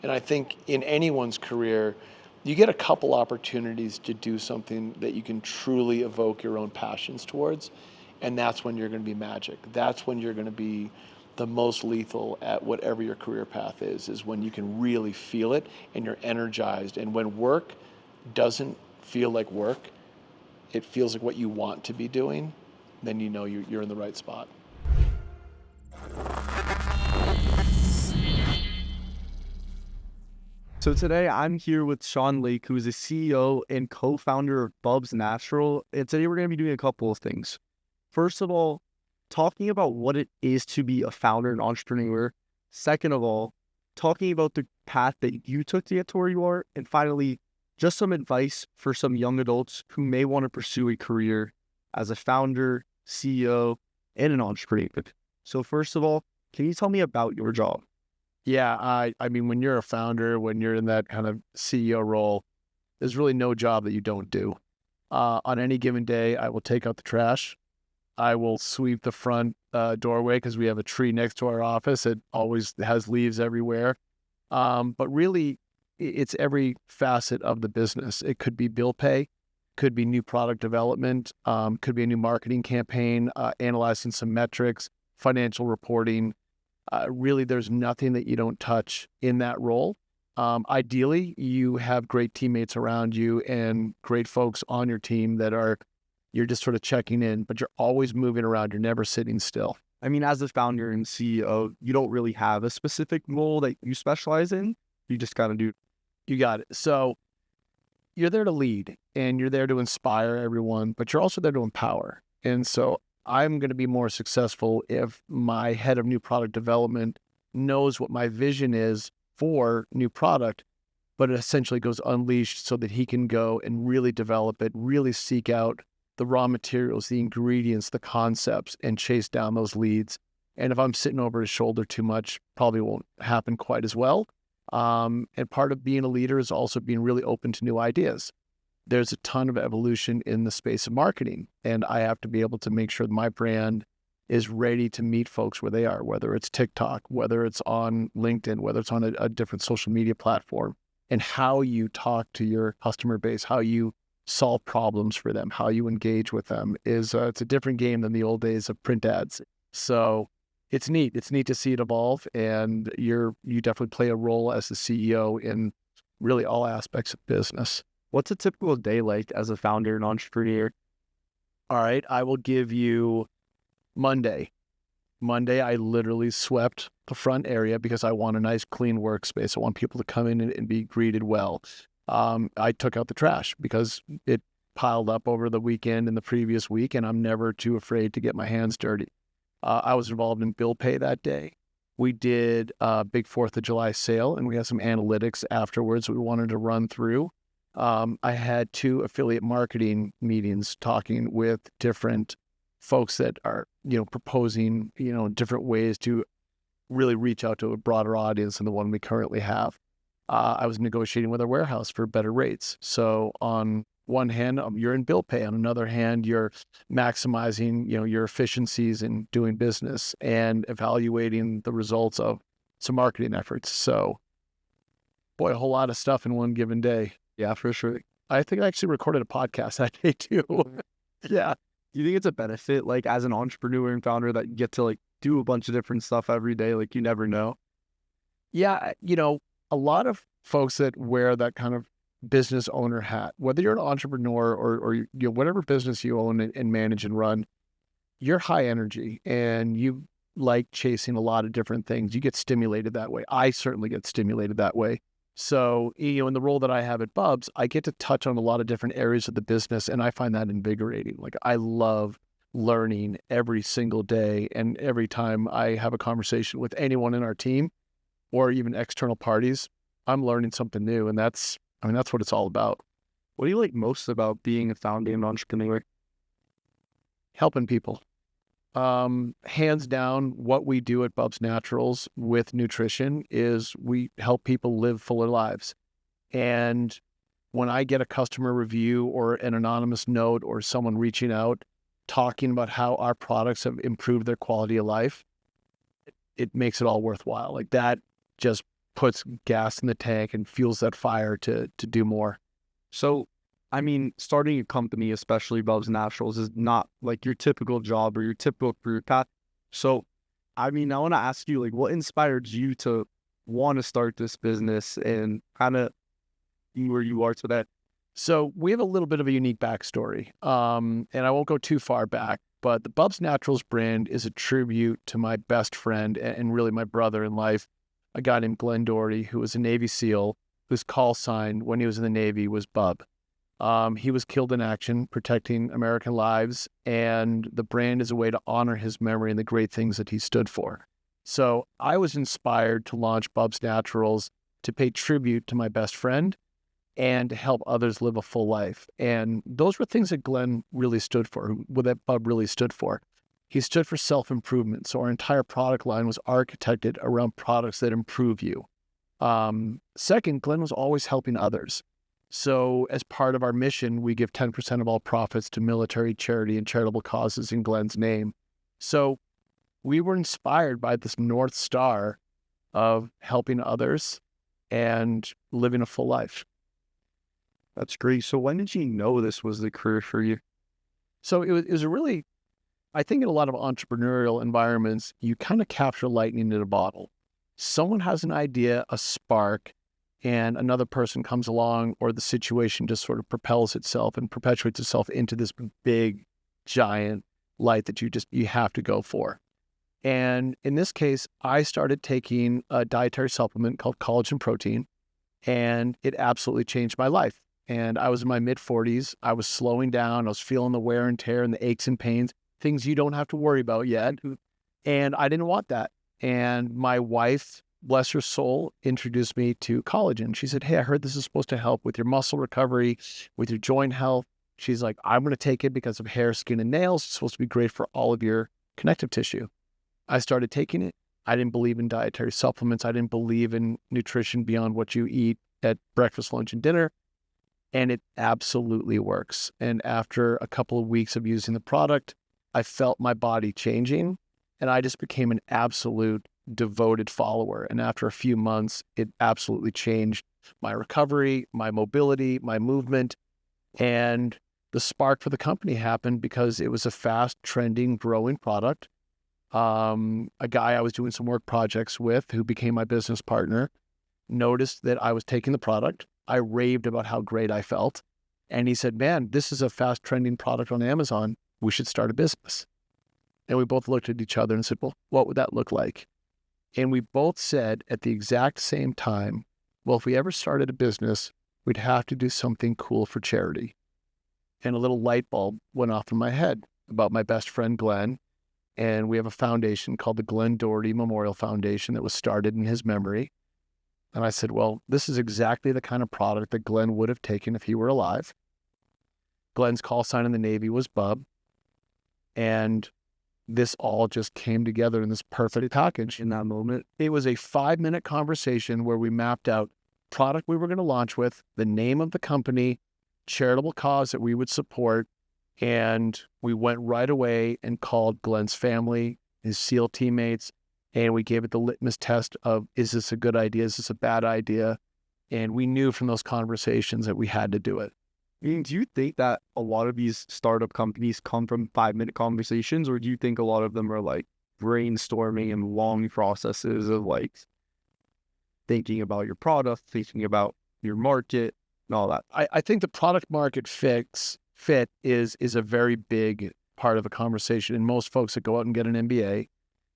And I think in anyone's career, you get a couple opportunities to do something that you can truly evoke your own passions towards. And that's when you're going to be magic. That's when you're going to be the most lethal at whatever your career path is when you can really feel it and you're energized. And when work doesn't feel like work, it feels like what you want to be doing, then you know you're in the right spot. So today I'm here with Sean Lake, who is the CEO and co-founder of Bubs Natural. And today we're going to be doing a couple of things. First of all, talking about what it is to be a founder and entrepreneur. Second of all, talking about the path that you took to get to where you are. And finally, just some advice for some young adults who may want to pursue a career as a founder, CEO, and an entrepreneur. So first of all, can you tell me about your job? Yeah, I mean, when you're a founder, when you're in that kind of CEO role, there's really no job that you don't do. On any given day, I will take out the trash. I will sweep the front doorway because we have a tree next to our office. It always has leaves everywhere. But really, it's every facet of the business. It could be bill pay, could be new product development, could be a new marketing campaign, analyzing some metrics, financial reporting. Really, there's nothing that you don't touch in that role. Ideally, you have great teammates around you and great folks on your team you're just sort of checking in, but you're always moving around. You're never sitting still. I mean, as a founder and CEO, you don't really have a specific role that you specialize in. You just kind of do. You got it. So you're there to lead and you're there to inspire everyone, but you're also there to empower. And so I'm going to be more successful if my head of new product development knows what my vision is for new product, but it essentially goes unleashed so that he can go and really develop it, really seek out the raw materials, the ingredients, the concepts, and chase down those leads. And if I'm sitting over his shoulder too much, probably won't happen quite as well. And part of being a leader is also being really open to new ideas. There's a ton of evolution in the space of marketing, and I have to be able to make sure that my brand is ready to meet folks where they are, whether it's TikTok, whether it's on LinkedIn, whether it's on a different social media platform, and how you talk to your customer base, how you solve problems for them, how you engage with them it's a different game than the old days of print ads. So it's neat. It's neat to see it evolve, and you definitely play a role as the CEO in really all aspects of business. What's a typical day like as a founder and entrepreneur? All right, I will give you Monday. Monday, I literally swept the front area because I want a nice, clean workspace. I want people to come in and be greeted well. I took out the trash because it piled up over the weekend and the previous week, and I'm never too afraid to get my hands dirty. I was involved in bill pay that day. We did a big 4th of July sale, and we had some analytics afterwards we wanted to run through. I had 2 affiliate marketing meetings talking with different folks that are, proposing, different ways to really reach out to a broader audience than the one we currently have. I was negotiating with our warehouse for better rates. So on one hand, you're in bill pay. On another hand, you're maximizing, your efficiencies in doing business and evaluating the results of some marketing efforts. So, boy, a whole lot of stuff in one given day. Yeah, for sure. I think I actually recorded a podcast that day too. Yeah. Do you think it's a benefit, like as an entrepreneur and founder, that you get to do a bunch of different stuff every day? Like you never know. Yeah. A lot of folks that wear that kind of business owner hat, whether you're an entrepreneur or whatever business you own and manage and run, you're high energy and you like chasing a lot of different things. You get stimulated that way. I certainly get stimulated that way. So, in the role that I have at Bubs, I get to touch on a lot of different areas of the business, and I find that invigorating. Like, I love learning every single day, and every time I have a conversation with anyone in our team or even external parties, I'm learning something new, and that's what it's all about. What do you like most about being a founder and entrepreneur? Helping people. Hands down, what we do at Bubs Naturals with nutrition is we help people live fuller lives. And when I get a customer review or an anonymous note or someone reaching out, talking about how our products have improved their quality of life, it makes it all worthwhile. Like that just puts gas in the tank and fuels that fire to do more. So, I mean, starting a company, especially Bubs Naturals, is not like your typical job or your typical career path. So, I mean, I want to ask you, like, what inspired you to want to start this business and kind of be where you are today? So we have a little bit of a unique backstory, and I won't go too far back, but the Bubs Naturals brand is a tribute to my best friend and really my brother in life, a guy named Glenn Doherty, who was a Navy SEAL, whose call sign when he was in the Navy was Bub. He was killed in action protecting American lives, and the brand is a way to honor his memory and the great things that he stood for. So I was inspired to launch Bubs Naturals to pay tribute to my best friend and to help others live a full life. And those were things that Glenn really stood for, what that Bub really stood for. He stood for self-improvement. So our entire product line was architected around products that improve you. Second, Glenn was always helping others. So as part of our mission, we give 10% of all profits to military, charity, and charitable causes in Glenn's name. So we were inspired by this North Star of helping others and living a full life. That's great. So, when did you know this was the career for you? So it was a really, I think in a lot of entrepreneurial environments, you kind of capture lightning in a bottle. Someone has an idea, a spark, and another person comes along, or the situation just sort of propels itself and perpetuates itself into this big, giant light that you have to go for. And in this case, I started taking a dietary supplement called collagen protein, and it absolutely changed my life. And I was in my mid-40s. I was slowing down. I was feeling the wear and tear and the aches and pains, things you don't have to worry about yet. And I didn't want that. And my wife, bless her soul, introduced me to collagen. She said, "Hey, I heard this is supposed to help with your muscle recovery, with your joint health." She's like, "I'm going to take it because of hair, skin, and nails. It's supposed to be great for all of your connective tissue." I started taking it. I didn't believe in dietary supplements. I didn't believe in nutrition beyond what you eat at breakfast, lunch, and dinner. And it absolutely works. And after a couple of weeks of using the product, I felt my body changing, and I just became an absolute devoted follower. And after a few months, it absolutely changed my recovery, my mobility, my movement. And the spark for the company happened because it was a fast, trending, growing product. A guy I was doing some work projects with, who became my business partner, noticed that I was taking the product. I raved about how great I felt. And he said, "Man, this is a fast trending product on Amazon. We should start a business." And we both looked at each other and said, "Well, what would that look like?" And we both said at the exact same time, "Well, if we ever started a business, we'd have to do something cool for charity." And a little light bulb went off in my head about my best friend, Glenn. And we have a foundation called the Glenn Doherty Memorial Foundation that was started in his memory. And I said, well, this is exactly the kind of product that Glenn would have taken if he were alive. Glenn's call sign in the Navy was Bub. And this all just came together in this perfect package in that moment. It was a 5-minute conversation where we mapped out product we were going to launch with, the name of the company, charitable cause that we would support. And we went right away and called Glenn's family, his SEAL teammates, and we gave it the litmus test of, is this a good idea? Is this a bad idea? And we knew from those conversations that we had to do it. I mean, do you think that a lot of these startup companies come from 5-minute conversations, or do you think a lot of them are like brainstorming and long processes of like thinking about your product, thinking about your market, and all that? I think the product market fit is a very big part of a conversation. And most folks that go out and get an MBA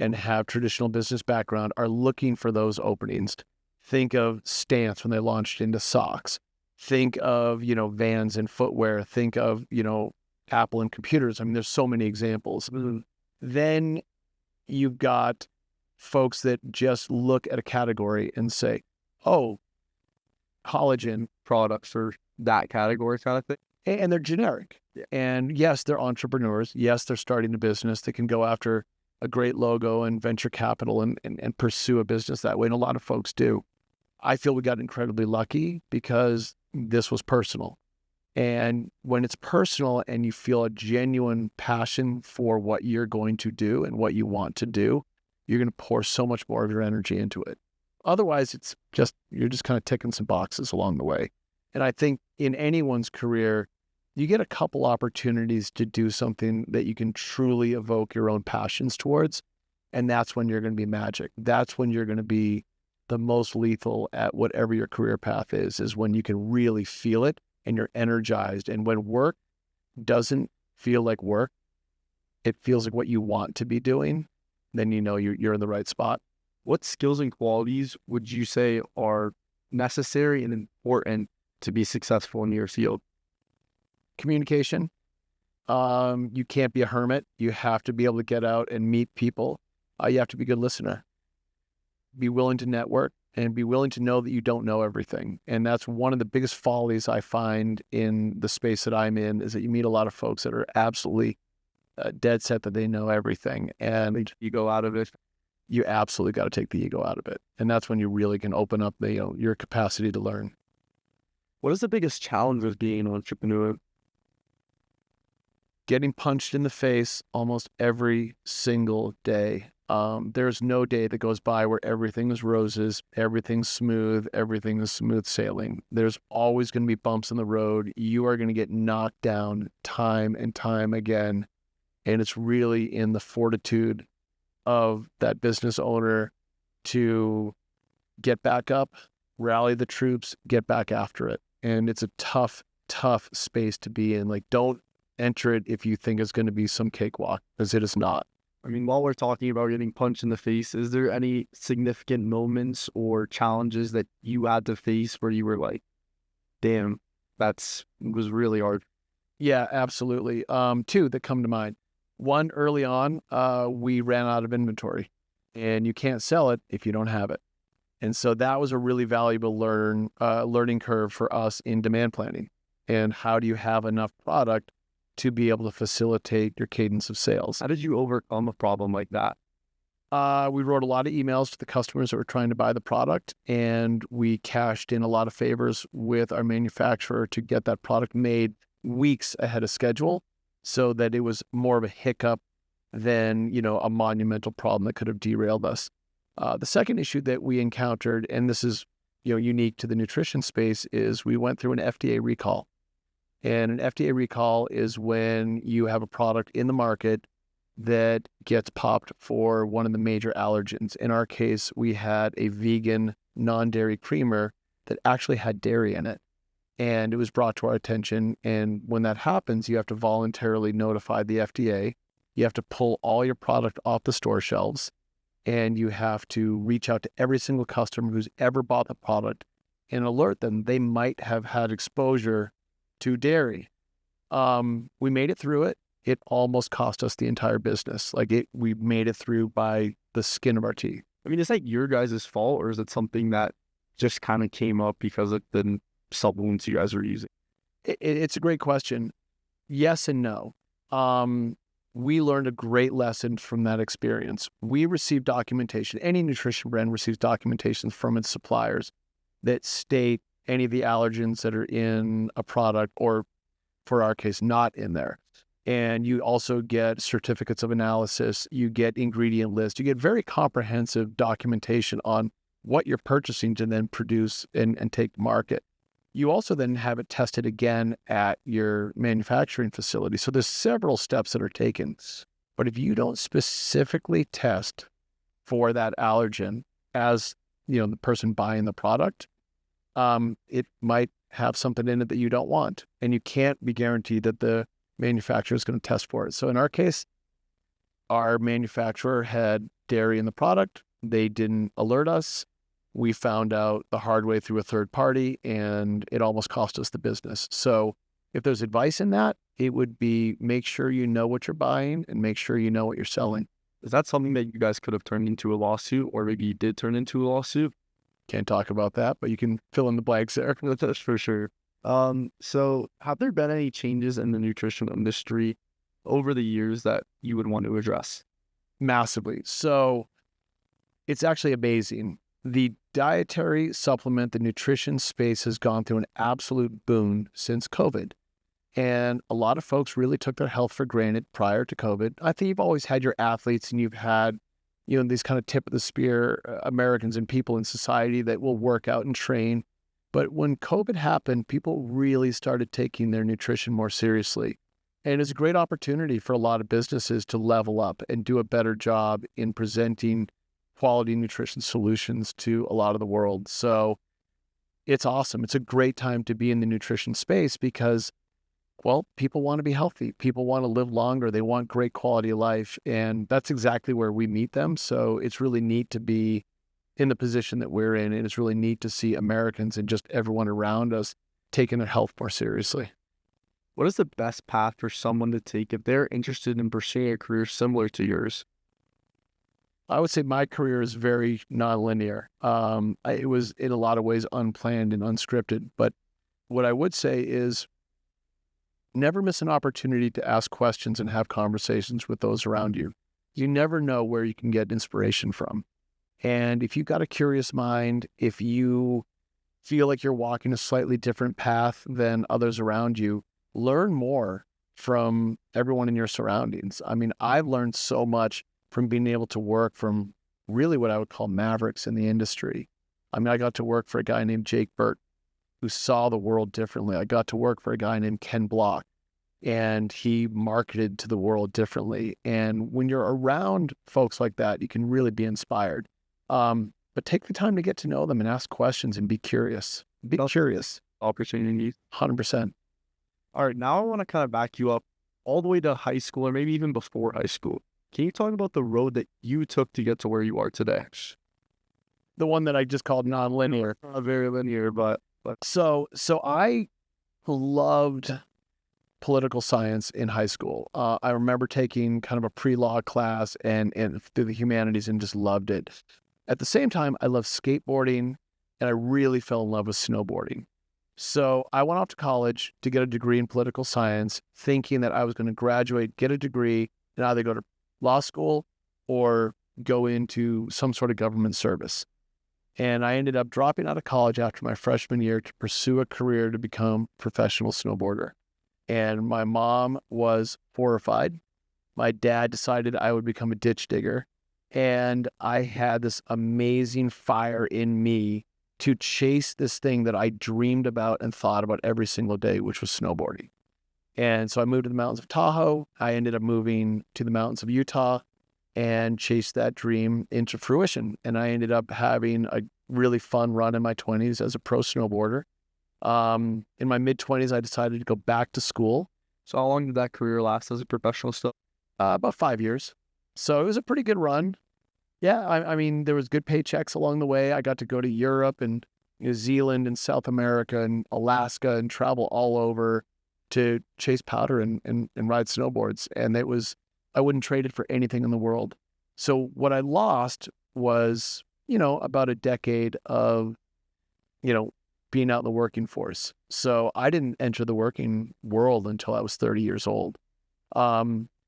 and have traditional business background are looking for those openings. Think of Stance when they launched into socks. Think of, Vans and footwear. Think of, Apple and computers. I mean, there's so many examples. Then you've got folks that just look at a category and say, oh, collagen Products or that category kind of thing. And they're generic. Yeah. And yes, they're entrepreneurs. Yes, they're starting a business. They can go after a great logo and venture capital and pursue a business that way. And a lot of folks do. I feel we got incredibly lucky because this was personal. And when it's personal and you feel a genuine passion for what you're going to do and what you want to do, you're going to pour so much more of your energy into it. Otherwise, it's just, you're just kind of ticking some boxes along the way. And I think in anyone's career, you get a couple opportunities to do something that you can truly evoke your own passions towards. And that's when you're going to be magic. That's when you're going to be the most lethal at whatever your career path is when you can really feel it and you're energized. And when work doesn't feel like work, it feels like what you want to be doing, then you know you're in the right spot. What skills and qualities would you say are necessary and important to be successful in your field? Communication. You can't be a hermit. You have to be able to get out and meet people. You have to be a good listener. Be willing to network and be willing to know that you don't know everything. And that's one of the biggest follies I find in the space that I'm in, is that you meet a lot of folks that are absolutely dead set that they know everything. And You go out of it. you absolutely got to take the ego out of it. And that's when you really can open up your capacity to learn. What is the biggest challenge with being an entrepreneur? Getting punched in the face almost every single day. There's no day that goes by where everything is roses, everything's smooth, everything is smooth sailing. There's always going to be bumps in the road. You are going to get knocked down time and time again. And it's really in the fortitude of that business owner to get back up, rally the troops, get back after it. And it's a tough, tough space to be in. Like, don't enter it if you think it's going to be some cakewalk, because it is not. I mean, while we're talking about getting punched in the face, is there any significant moments or challenges that you had to face where you were like, damn, was really hard? Yeah, absolutely. Two that come to mind. One, early on, we ran out of inventory, and you can't sell it if you don't have it. And so that was a really valuable learning curve for us in demand planning. And how do you have enough product to be able to facilitate your cadence of sales? How did you overcome a problem like that? We wrote a lot of emails to the customers that were trying to buy the product, and we cashed in a lot of favors with our manufacturer to get that product made weeks ahead of schedule, so that it was more of a hiccup than, a monumental problem that could have derailed us. The second issue that we encountered, and this is, unique to the nutrition space, is we went through an FDA recall. And an FDA recall is when you have a product in the market that gets popped for one of the major allergens. In our case, we had a vegan non-dairy creamer that actually had dairy in it. And it was brought to our attention. And when that happens, you have to voluntarily notify the FDA. You have to pull all your product off the store shelves, and you have to reach out to every single customer who's ever bought the product and alert them they might have had exposure to dairy. We made it through it. It almost cost us the entire business. We made it through by the skin of our teeth. I mean, is that your guys' fault, or is it something that just kind of came up because of the supplements you guys were using? It's a great question. Yes and no. We learned a great lesson from that experience. We received documentation. Any nutrition brand receives documentation from its suppliers that state any of the allergens that are in a product, or for our case, not in there. And you also get certificates of analysis. You get ingredient lists. You get very comprehensive documentation on what you're purchasing to then produce and take to market. You also then have it tested again at your manufacturing facility. So there's several steps that are taken. But if you don't specifically test for that allergen as, the person buying the product, it might have something in it that you don't want. And you can't be guaranteed that the manufacturer is going to test for it. So in our case, our manufacturer had dairy in the product. They didn't alert us. We found out the hard way through a third party, and it almost cost us the business. So if there's advice in that, it would be make sure you know what you're buying and make sure you know what you're selling. Is that something that you guys could have turned into a lawsuit, or maybe you did turn into a lawsuit? Can't talk about that, but you can fill in the blanks there. That's for sure. So have there been any changes in the nutrition industry over the years that you would want to address? Massively. So it's actually amazing. The dietary supplement, the nutrition space has gone through an absolute boon since COVID. And a lot of folks really took their health for granted prior to COVID. I think you've always had your athletes, and you've had, these kind of tip of the spear Americans and people in society that will work out and train. But when COVID happened, people really started taking their nutrition more seriously. And it's a great opportunity for a lot of businesses to level up and do a better job in presenting quality nutrition solutions to a lot of the world. So it's awesome. It's a great time to be in the nutrition space because, well, people want to be healthy. People want to live longer. They want great quality of life. And that's exactly where we meet them. So it's really neat to be in the position that we're in. And it's really neat to see Americans and just everyone around us taking their health more seriously. What is the best path for someone to take if they're interested in pursuing a career similar to yours? I would say my career is very nonlinear. It was in a lot of ways unplanned and unscripted. But what I would say is never miss an opportunity to ask questions and have conversations with those around you. You never know where you can get inspiration from. And if you've got a curious mind, if you feel like you're walking a slightly different path than others around you, learn more from everyone in your surroundings. I mean, I've learned so much from being able to work from really what I would call mavericks in the industry. I mean, I got to work for a guy named Jake Burt, who saw the world differently. I got to work for a guy named Ken Block, and he marketed to the world differently. And when you're around folks like that, you can really be inspired. But take the time to get to know them and ask questions and be curious. Be curious. Opportunities. 100%. All right, now I want to kind of back you up all the way to high school or maybe even before high school. Can you talk about the road that you took to get to where you are today? The one that I just called nonlinear. Not very linear, but So I loved political science in high school. I remember taking kind of a pre-law class and through the humanities and just loved it. At the same time, I loved skateboarding and I really fell in love with snowboarding. So I went off to college to get a degree in political science, thinking that I was going to graduate, get a degree, and either go to law school or go into some sort of government service. And I ended up dropping out of college after my freshman year to pursue a career to become a professional snowboarder. And my mom was horrified. My dad decided I would become a ditch digger. And I had this amazing fire in me to chase this thing that I dreamed about and thought about every single day, which was snowboarding. And so I moved to the mountains of Tahoe. I ended up moving to the mountains of Utah and chased that dream into fruition. And I ended up having a really fun run in my 20s as a pro snowboarder. In my mid-20s, I decided to go back to school. So how long did that career last as a professional stuff? About 5 years. So it was a pretty good run. Yeah, I mean, there was good paychecks along the way. I got to go to Europe and New Zealand and South America and Alaska and travel all over to chase powder and ride snowboards. And I wouldn't trade it for anything in the world. So what I lost was, about a decade of, being out in the working force. So I didn't enter the working world until I was 30 years old.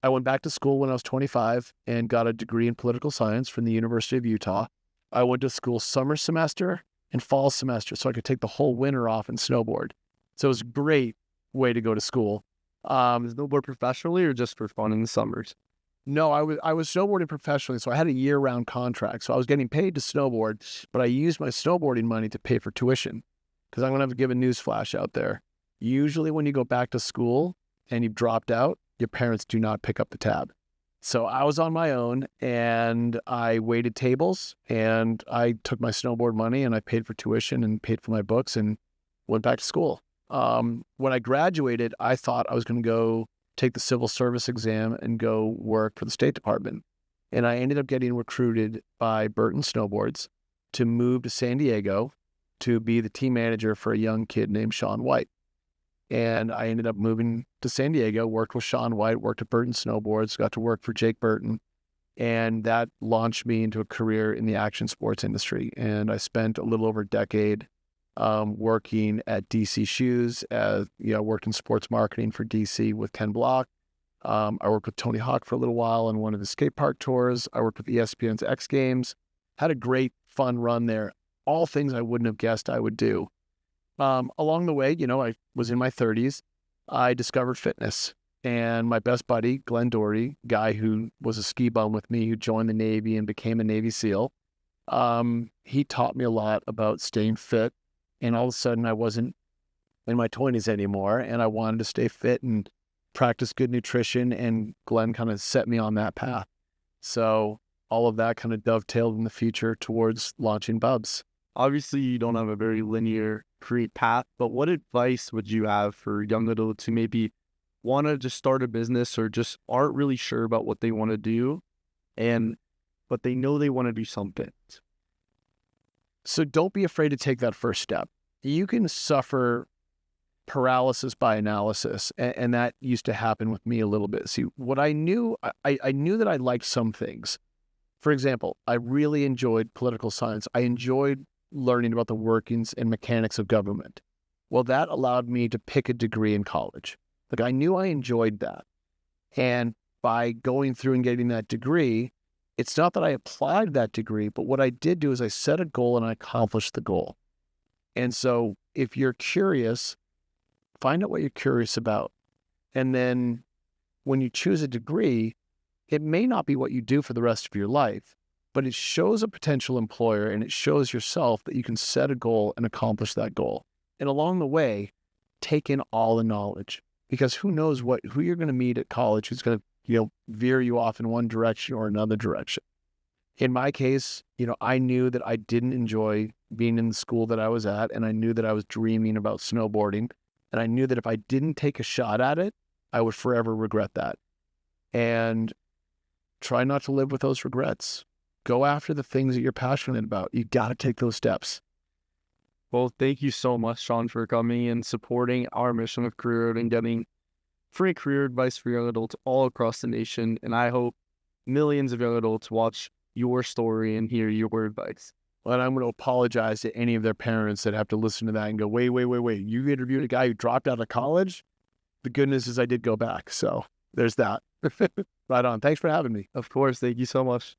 I went back to school when I was 25 and got a degree in political science from the University of Utah. I went to school summer semester and fall semester so I could take the whole winter off and snowboard. So it was a great way to go to school. Snowboard professionally or just for fun in the summers? No, I was snowboarding professionally, so I had a year-round contract. So I was getting paid to snowboard, but I used my snowboarding money to pay for tuition. Because I'm going to have to give a news flash out there. Usually when you go back to school and you've dropped out, your parents do not pick up the tab. So I was on my own and I waited tables and I took my snowboard money and I paid for tuition and paid for my books and went back to school. When I graduated, I thought I was going to go take the civil service exam and go work for the State Department. And I ended up getting recruited by Burton Snowboards to move to San Diego to be the team manager for a young kid named Sean White. And I ended up moving to San Diego, worked with Sean White, worked at Burton Snowboards, got to work for Jake Burton. And that launched me into a career in the action sports industry. And I spent a little over a decade working at DC Shoes. Worked in sports marketing for DC with Ken Block. I worked with Tony Hawk for a little while on one of his skate park tours. I worked with ESPN's X Games. Had a great, fun run there. All things I wouldn't have guessed I would do. Along the way, I was in my 30s. I discovered fitness. And my best buddy, Glenn Doherty, guy who was a ski bum with me, who joined the Navy and became a Navy SEAL, he taught me a lot about staying fit. And all of a sudden, I wasn't in my 20s anymore, and I wanted to stay fit and practice good nutrition. And Glenn kind of set me on that path. So all of that kind of dovetailed in the future towards launching Bubs. Obviously, you don't have a very linear career path, but what advice would you have for young adults who maybe want to just start a business or just aren't really sure about what they want to do, but they know they want to do something? So don't be afraid to take that first step. You can suffer paralysis by analysis, and that used to happen with me a little bit. See, what I knew, I knew that I liked some things. For example, I really enjoyed political science. I enjoyed learning about the workings and mechanics of government. Well, that allowed me to pick a degree in college. Like, I knew I enjoyed that. And by going through and getting that degree, it's not that I applied that degree, but what I did do is I set a goal and I accomplished the goal. And so if you're curious, find out what you're curious about. And then when you choose a degree, it may not be what you do for the rest of your life, but it shows a potential employer and it shows yourself that you can set a goal and accomplish that goal. And along the way, take in all the knowledge, because who knows who you're going to meet at college who's going to, veer you off in one direction or another direction. In my case, I knew that I didn't enjoy being in the school that I was at, and I knew that I was dreaming about snowboarding, and I knew that if I didn't take a shot at it, I would forever regret that. And try not to live with those regrets. Go after the things that you're passionate about. You got to take those steps. Well, thank you so much, Sean, for coming and supporting our mission of career and getting free career advice for young adults all across the nation. And I hope millions of young adults watch your story and hear your advice. And I'm going to apologize to any of their parents that have to listen to that and go, wait. You interviewed a guy who dropped out of college? The good news is I did go back. So there's that. Right on. Thanks for having me. Of course. Thank you so much.